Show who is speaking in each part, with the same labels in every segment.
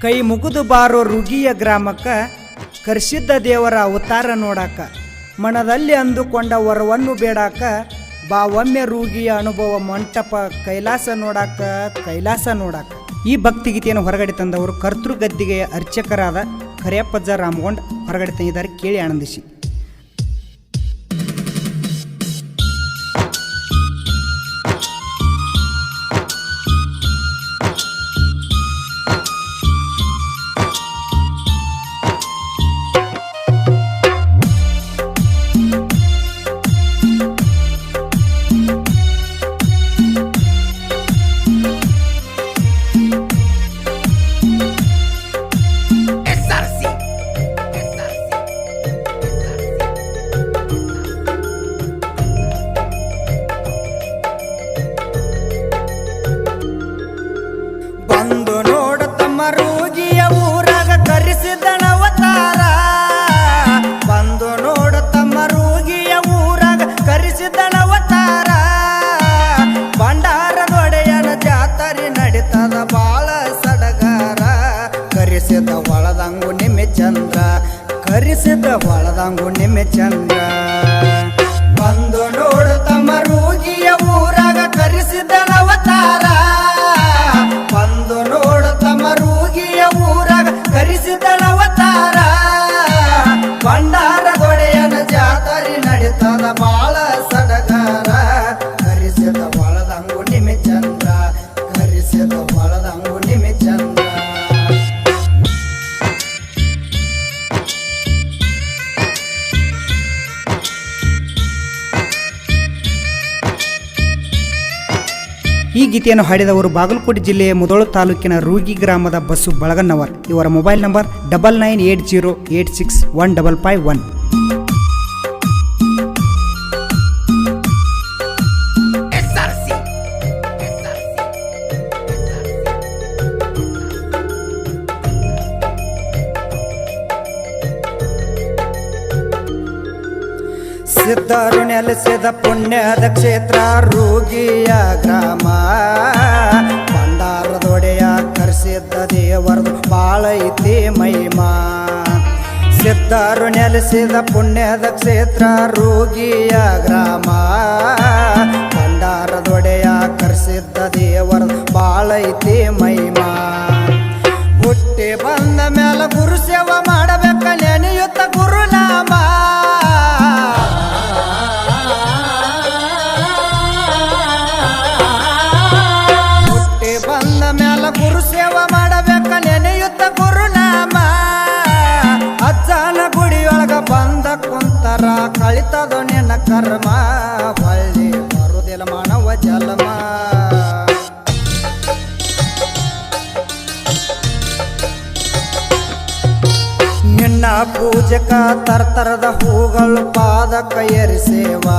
Speaker 1: ಕೈ ಮುಗಿದು ಬಾರೋ ರುಗಿಯ ಗ್ರಾಮಕ್ಕ ಕರ್ಸಿದ್ದ ದೇವರ ಅವತಾರ ನೋಡಾಕ ಮನದಲ್ಲಿ ಅಂದುಕೊಂಡ ವರವನ್ನು ಬೇಡಾಕ ಬಾ ಒಮ್ಮೆ ರೂಗಿಯ ಅನುಭವ ಮಂಟಪ ಕೈಲಾಸ ನೋಡಾಕ ಈ ಭಕ್ತಿಗೀತೆಯನ್ನು ಹೊರಗಡೆ ತಂದವರು ಕರ್ತೃ ಗದ್ದಿಗೆಯ ಅರ್ಚಕರಾದ ಕರಿಯಪ್ಪಜ್ಜ ರಾಮಗೊಂಡ್ ಹೊರಗಡೆ ತಂದಿದ್ದಾರೆ. ಕೇಳಿ ಆನಂದಿಸಿ.
Speaker 2: ಬಂದು ನೋಡ ತಮ್ಮ ರೂಗಿಯ ಊರಾಗ ಕರೆಸಿದನವತಾರ, ಬಂದು ನೋಡ ತಮ್ಮ ರೂಗಿಯ ಊರಾಗ ಕರೆಸಿದನವತಾರ. ಭಂಡಾರದೊಡೆಯನ ಜಾತರಿ ನಡೀತದ ಬಾಳ ಸಡಗಾರ, ಕರೆಸಿದ ಒಳದಂಗು ನಿಮ್ಮೆ ಚಂದ್ರ, ಕರೆಸಿದ ಒಳದಂಗು ನಿಮ್ಮೆ ಚಂದ್ರ. ಬಂದು ನೋಡ ತಮ್ಮ ರೂಗಿಯ ಊರಾಗ ಕರೆಸಿದನವತಾರ, ಬಂದು ನೋಡ ತಮ್ಮ ರೂಗಿಯ ಊರಾಗ ಕರೆಸಿದನವತಾರ. ಭಂಡಾರದೊಡೆಯನ ಜಾತರಿ ನಡೀತದ ಬಾಳ ಸಡಗಾರ, ಕರೆಸಿದ ಒಳದಂಗು ನಿಮೆ ಚಂದ್ರ, ಕರೆಸಿದ ಒಳದಂಗು ನಿಮೆ ಚಂದ್ರ.
Speaker 1: ಈ ಗೀತೆಯನ್ನು ಹಾಡಿದವರು ಬಾಗಲಕೋಟೆ ಜಿಲ್ಲೆಯ ಮುಧೋಳ ತಾಲೂಕಿನ ರೂಗಿ ಗ್ರಾಮದ ಬಸ್ಸು ಬಳಗನ್ನವರ್. ಇವರ ಮೊಬೈಲ್ ನಂಬರ್ 9980861551.
Speaker 2: ಸಿದ್ಧರು ನೆಲೆಸಿದ ಪುಣ್ಯದ ಕ್ಷೇತ್ರ ರೂಗಿಯ ಗ್ರಾಮ, ಭಂಡಾರದೊಡೆಯ ಕರೆಸಿದ್ದ ದೇವರದು ಬಾಳ ಐತಿ ಮಹಿಮಾ. ಸಿದ್ಧರು ನೆಲೆಸಿದ ಪುಣ್ಯದ ಕ್ಷೇತ್ರ ರೂಗಿಯ ಗ್ರಾಮ, ಭಂಡಾರದೊಡೆಯ ಕರೆಸಿದ್ದ ದೇವರದು ಬಾಳ ಐತಿ ಮಹಿಮಾ. ಹುಟ್ಟಿ ಬಂದ ಮೇಲೆ ಗುರು ಸೇವಾ ಮಾಡಬೇಕ ನೆನೆಯುತ್ತ ಗುರುನಾಮ, ಗುರು ಸೇವಾ ಮಾಡಬೇಕ ನೆನೆಯುತ್ತ ಗುರುನಾಮ. ಅಜ್ಜನ ಗುಡಿಯೊಳಗ ಬಂದ ಕುಂತರ ಕಳಿತದ ನಿನ್ನ ಕರ್ಮ, ಹೊಳ್ಳಿ ಬರುದಿಲ್ಲ ಮಾನವ ಜನ್ಮ. ನಿನ್ನ ಪೂಜಕ ತರ್ತರದ ಹೂಗಳು ಪಾದಕ ಏರಿಸೇವಾ,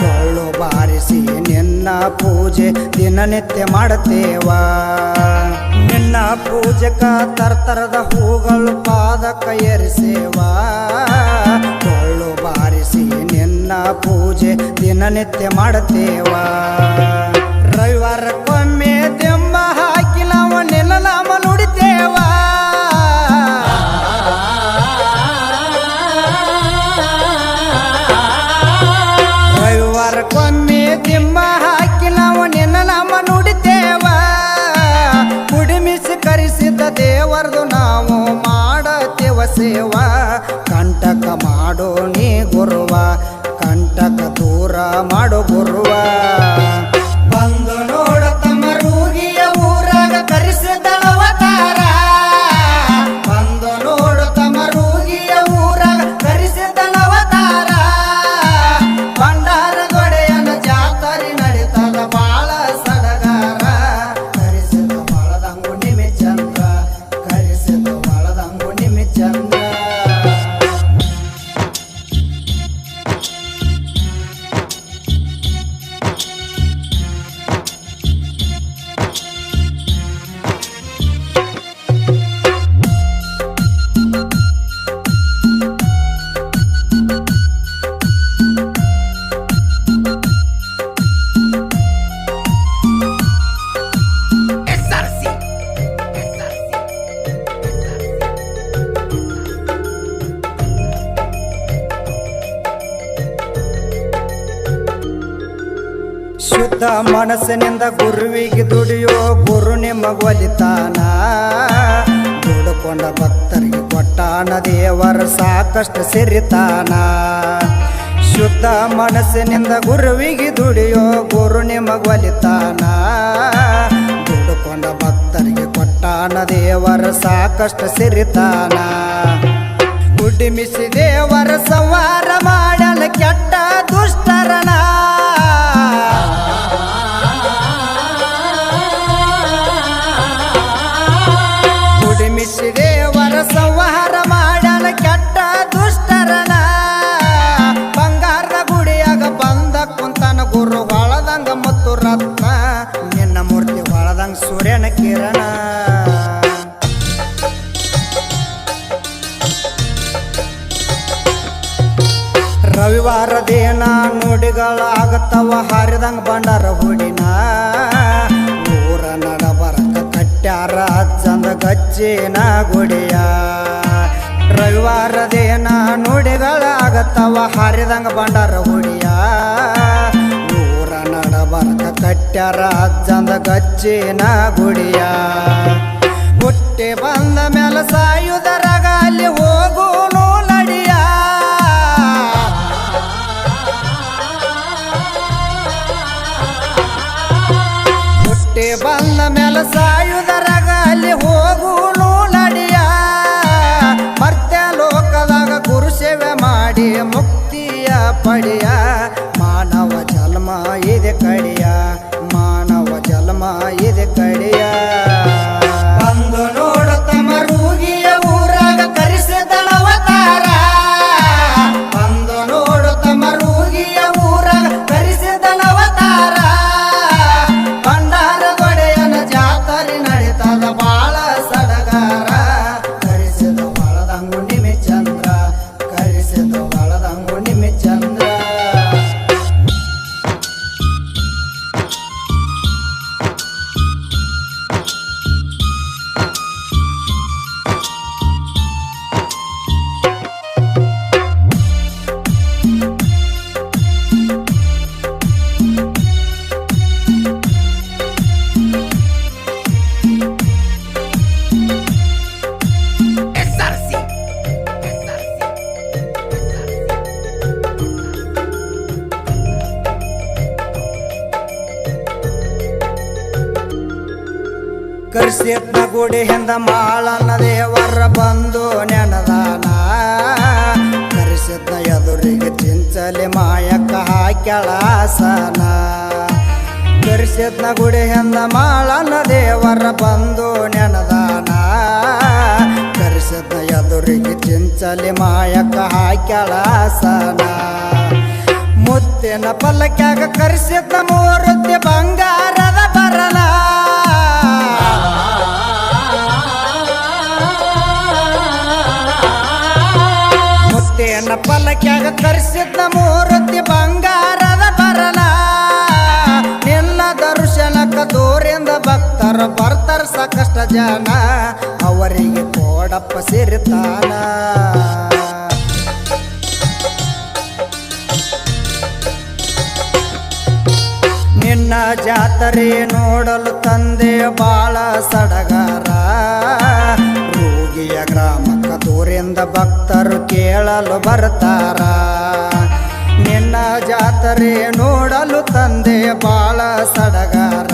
Speaker 2: ಕೊಳ್ಳು ಬಾರಿಸಿ ನಿನ್ನ ಪೂಜೆ ದಿನನಿತ್ಯ ಮಾಡುತ್ತೇವಾ. ನಿನ್ನ ಪೂಜಕ ತರ್ತರದ ಹೂಗಳು ಪಾದಕ ಏರಿಸೇವಾ, ಕೊಳ್ಳು ಬಾರಿಸಿ ನಿನ್ನ ಪೂಜೆ ದಿನನಿತ್ಯ ಮಾಡುತ್ತೇವಾ. ರವಿವಾರಕ್ಕೊಮ್ಮೆ ದೆಮ್ಮ ಹಾಕಿ ನಾವು ನಿನ್ನ ನಾಮ ನುಡಿತೇವಾ, ರವಿವಾರಕ್ಕೊಮ್ಮೆ ದಿಮ್ಮ ಹಾಕಿ ನಾವು ನಿನ್ನ ನಾಮ ನುಡಿತೇವ. ಕುಡಿಮಿಸಿ ಕರೆಸಿದ ದೇವರದು ನಾವು ಮಾಡತೇವ ಸೇವಾ, ಕಂಟಕ ಮಾಡೋ ನೀ ಗುರುವ, ಕಂಟಕ ದೂರ ಮಾಡೋ ಗುರುವ. ಬಂದು ನೋಡ ತಮ್ಮ ರೂಗಿಯ ಊರಾಗ ಕರೆಸಿದನವತಾರ, ಬಂದು ನೋಡ ತಮ್ಮ ರೂಗಿಯ ಊರಾಗ ಕರೆಸಿದನವತಾರ. ಭಂಡಾರದೊಡೆಯನ ಜಾತರಿ ನಡೀತದ ಬಾಳ ಸಡಗಾರ, ಕರೆಸಿದ ಒಳದಂಗು ನಿಮೆ ಚಂದ್ರ, ಕರೆಸಿದ ಒಳದಂಗು ನಿಮೆ ಚಂದ್ರ. ಶುದ್ಧ ಮನಸ್ಸಿನಿಂದ ಗುರುವಿಗೆ ದುಡಿಯೋ ಗುರು ನಿಮಗೊಲಿತಾನ ದುಡುಕೊಂಡ ಭಕ್ತರಿಗೆ ಕೊಟ್ಟಾನ ದೇವರ ಸಾಕಷ್ಟು ಸಿರಿತಾನ ಶುದ್ಧ ಮನಸ್ಸಿನಿಂದ ಗುರುವಿಗೆ ದುಡಿಯೋ ಗುರು ನಿಮಗೊಲಿತಾನ ದುಡುಕೊಂಡ ಭಕ್ತರಿಗೆ ಕೊಟ್ಟಾನ ದೇವರ ಸಾಕಷ್ಟು ಸಿರಿತಾನ ಗುಡ್ಡಿಮಿಸಿ ದೇವರ ಸಂವಾರ ಮಾಡಲ ಕೆಟ್ಟ ದುಷ್ಟರನ ಗುಡ್ಡಿಮಿಸಿ ದೇವರ ಸಂವಾರ ಮಾಡಲ ಕೆಟ್ಟ ದುಷ್ಟರನ ಬಂಗಾರದ ಗುಡಿಯಾಗ ಬಂದ ಕುಂತನ ಗುರು ಹೊಳದಂಗ ಮತ್ತು ರತ್ನ ನಿನ್ನ ಮೂರ್ತಿ ಹೊಳದಂಗ ಸೂರ್ಯನ ಕಿರಣ ರವಿವಾರದೇನ ನುಡಿಗಳಾಗತ್ತವ ಹರಿದಂಗ ಬಂಡಾರ ಹುಡಿನ ಊರ ನಡಬರಕ ಕಟ್ಟ್ಯಾರ ಚಂದ ಗಚ್ಚಿನ ಗುಡಿಯ ರವಿವಾರದೇನ ನುಡಿಗಳಾಗತ್ತವ ಹರಿದಂಗ ಬಂಡಾರ ಹುಡಿಯ ಊರ ನಡಬರಕ ಕಟ್ಟ್ಯಾರ ಚಂದ ಗಚ್ಚಿನ ಗುಡಿಯ ಹುಟ್ಟಿ ಬಂದ ಮೇಲೆ ಸಾಯುವುದರಾಗ ಅಲ್ಲಿ ಹೋಗುನು ನಡಿಯ ಹುಟ್ಟಿ ಬಂದ ಮೇಲೆ ಸಾಯುವುದರಾಗ ಅಲ್ಲಿ ಹೋಗುನು ನಡಿಯ ಮರ್ತ್ಯ ಲೋಕದಾಗ ಗುರು ಸೇವೆ ಮಾಡಿ ಮುಕ್ತಿಯ ಪಡೆಯ ಮಾನವ ಜನ್ಮ ಇದೆ ಕಡಿಯ ಮಾನವ ಜನ್ಮ ಇದೆ ಕಡಿಯ ಬಂದು ನೋಡು ತಮ್ಮ ರೂಗಿಯ ಊರಾಗ ಕರೆಸಿದಳವತಾರ ಬಂದು ನೋಡು ತಮ್ಮ ರೂಗಿಯ ಊರಾಗ ಕರೆಸಿದಳವತಾರ ಬಂಡಾರಗೊಡೆಯನ ಜಾತರಿ ನಡೀತದ ಬಾಳ ಸಡಗಾರ ಕರೆಸಿದ ಹೊಳದಂಗು ನಿಮಿ ಚಂದ್ರ ಕರೆಸಿದ ಹೊಳದಂಗು ನಿಮಿ ಚಂದ್ರ ಕರ್ಸಿದ್ನ ಗುಡಿ ಹಿಂದ ಮಾಳನ ದೇವರ ಬಂದು ನೆನದಾನ ಕರೆಸಿದ್ನ ಎದುರಿಗೆ ಚಿಂಚಲಿ ಮಾಯಕ್ಕ ಹಾಕ್ಯಳಾಸನ ಕರೆಸಿದ್ನ ಗುಡಿ ಹಿಂದ ಮಾಳನ ದೇವರ ಬಂದು ನೆನದಾನ ಕರೆಸಿದ್ನ ಎದುರಿಗೆ ಚಿಂಚಲಿ ಮಾಯಕ್ಕ ಹಾಕ್ಯಳಾಸನ ಮುತ್ತಿನ ಪಲ್ಲಕ್ಯಾಗ ಕರೆಸಿದ್ನ ಮೂರುತಿ ಬಂಗಾರದ ಬರಲ ಮುತ್ತಿನ ಪಲ್ಲಕ್ಯಾಗ ಕರೆಸಿದ್ನ ಮೂರುತಿ ಬಂಗಾರದ ಬರಲ ನಿನ್ನ ದರ್ಶನಕ್ಕ ದೂರಿಂದ ಭಕ್ತರು ಬರ್ತಾರ ಸಾಕಷ್ಟು ಜನ ಅವರಿಗೆ ಕೋಡಪ್ಪ ಸೇರಿತಾನ ನಿನ್ನ ಜಾತರೆ ನೋಡಲು ತಂದೆ ಬಾಳ ಸಡಗಾರ ರೂಗಿಯ ಗ್ರಾಮಕ್ಕ ದೂರಿಂದ ಭಕ್ತರು ಕೇಳಲು ಬರ್ತಾರ ನಿನ್ನ ಜಾತರೆ ನೋಡಲು ತಂದೆ ಬಾಳ ಸಡಗಾರ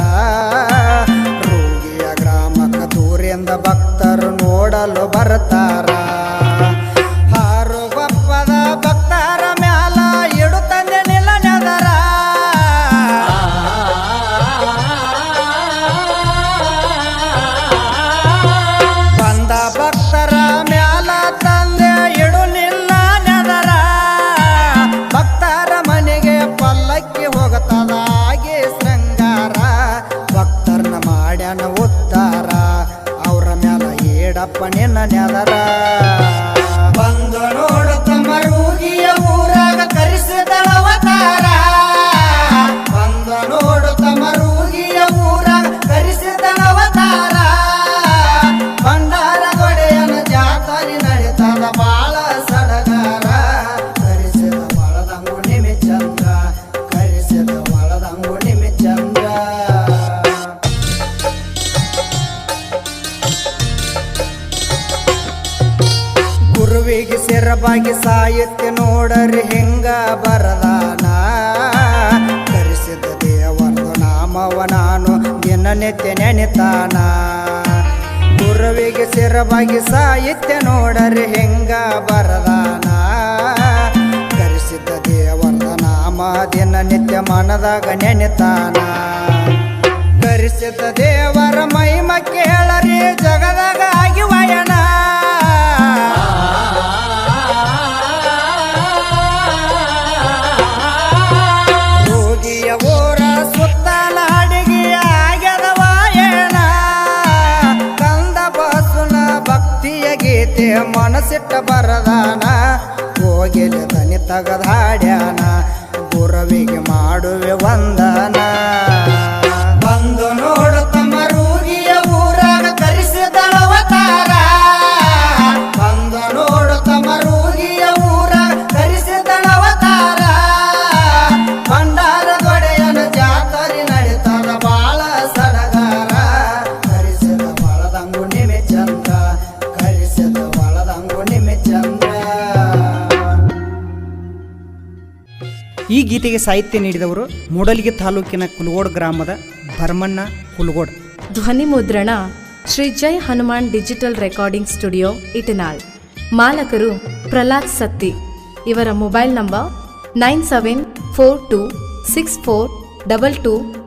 Speaker 2: ರೂಗಿಯ ಗ್ರಾಮಕ್ಕ ದೂರಿಂದ ಭಕ್ತರು ನೋಡಲು ಬರ್ತಾರ ಹಾರು ಗೊಪ್ಪದ ಭಕ್ತರ ಮ್ಯಾಲ ಇಡು ತಂದೆ ನಿಲ ನೆದರ ಬಂದ ಭಕ್ತರ ಮ್ಯಾಲ ತಂದೆ ಇಡು ನಿಲ್ಲ ನೆದರ ಭಕ್ತರ ಮನೆಗೆ ಪಲ್ಲಕ್ಕಿ ಹೋಗತದ ಹಾಗೆ ಶೃಂಗಾರ ಭಕ್ತರನ್ನ ಮಾಡ್ಯಾನ ಉದ್ಧಾರ ಅವ್ರ ಮ್ಯಾಲ ಏಡಪ್ಪ ನಿನ್ನ ನೆದರ ಬಂದು ನೋಡು ತಮ್ಮ ರೂಗಿಯ ಊರಾಗ ಕರೆಸಿದಳವತಾರ ಬಂದು ನೋಡು ತಮ್ಮ ರೂಗಿಯ ಊರಾಗ ಕರೆಸಿದಳವತಾರ ಬಂಡಾರಗೊಡೆಯನ ಜಾತರಿ ನಡೀತದ ಬಾಳ ಸಡಗಾರ ಕರೆಸಿದ ಹೊಳದಂಗು ನಿಮಿ ಚಂದ್ರ ಕರೆಸಿದ ಹೊಳದಂಗು ನಿಮಿ ಗುರುವಿಗೆ ಸೆರಬಾಗಿ ಸಾಯುತ್ತೆ ನೋಡರಿ ಹೆಂಗ ಬರದಾನ ಕರೆಸಿದ ದೇವರದು ನಾಮವ ನಾನು ದಿನನಿತ್ಯ ನೆನೆತಾನ ಗುರುವಿಗೆ ಸೆರಬಾಗಿ ಸಾಯುತ್ತೆ ನೋಡರಿ ಹೆಂಗ ಬರದಾನ ಕರೆಸಿದ ದೇವರದ ನಾಮ ದಿನನಿತ್ಯ ಮನದಾಗ ನೆನೆತಾನ ಕರೆಸಿದ ದೇವರ ಮಹಿಮ ಕೇಳರಿ ಜಗದಾಗ ಆಗಿವಯನ ರೋಗಿಯ ಊರ ಸುತ್ತಲಾಡಿಗೆ ಆಗ್ಯದ ವಾಯನ ಕಂದ ಬಸುನ ಭಕ್ತಿಯ ಗೀತೆ ಮನಸ್ಸಿಟ್ಟ ಬರದಾನ ಹೋಗಿಲಿ ದನಿ ತಗದ ಹಾಡ್ಯಾನ ಗುರುವಿಗೆ ಮಾಡುವೆ ವಂದನ ಬಂದು ನೋಡು ತಮ್ಮ ರೂಗಿಯ ಊರಾಗ ಕರೆಸಿದಳ ಅವತಾರ ಬಂದು ನೋಡು ತಮ್ಮ ರೂಗಿಯ ಊರಾಗ ಕರೆಸಿದಳ ಅವತಾರ ಭಂಡಾರ ದೊಡೆಯನ ಜಾತರಿ ನಡೀತದ ಬಾಳ ಸಡಗಾರ ಕರೆಸಿದ ಬಳದಂಗು ನಿಮೆ ಚಂದ್ರ ಕರೆಸಿದ ಬಳದಂಗು ನಿಮೆ ಚಂದ್ರ.
Speaker 1: ಈ ಗೀತೆಗೆ ಸಾಹಿತ್ಯ ನೀಡಿದವರು ಮೂಡಲಗಿ ತಾಲೂಕಿನ ಕುಲಗೋಡ್ ಗ್ರಾಮದ ಭರಮಣ್ಣ ಕುಲಗೋಡ್.
Speaker 3: ಧ್ವನಿ ಮುದ್ರಣ Shri Jai Hanuman digital recording studio Itanal. ಮಾಲಕರು ಪ್ರಹ್ಲಾದ್ ಸತ್ತಿ. ಇವರ ಮೊಬೈಲ್ ನಂಬರ್ 9742642222.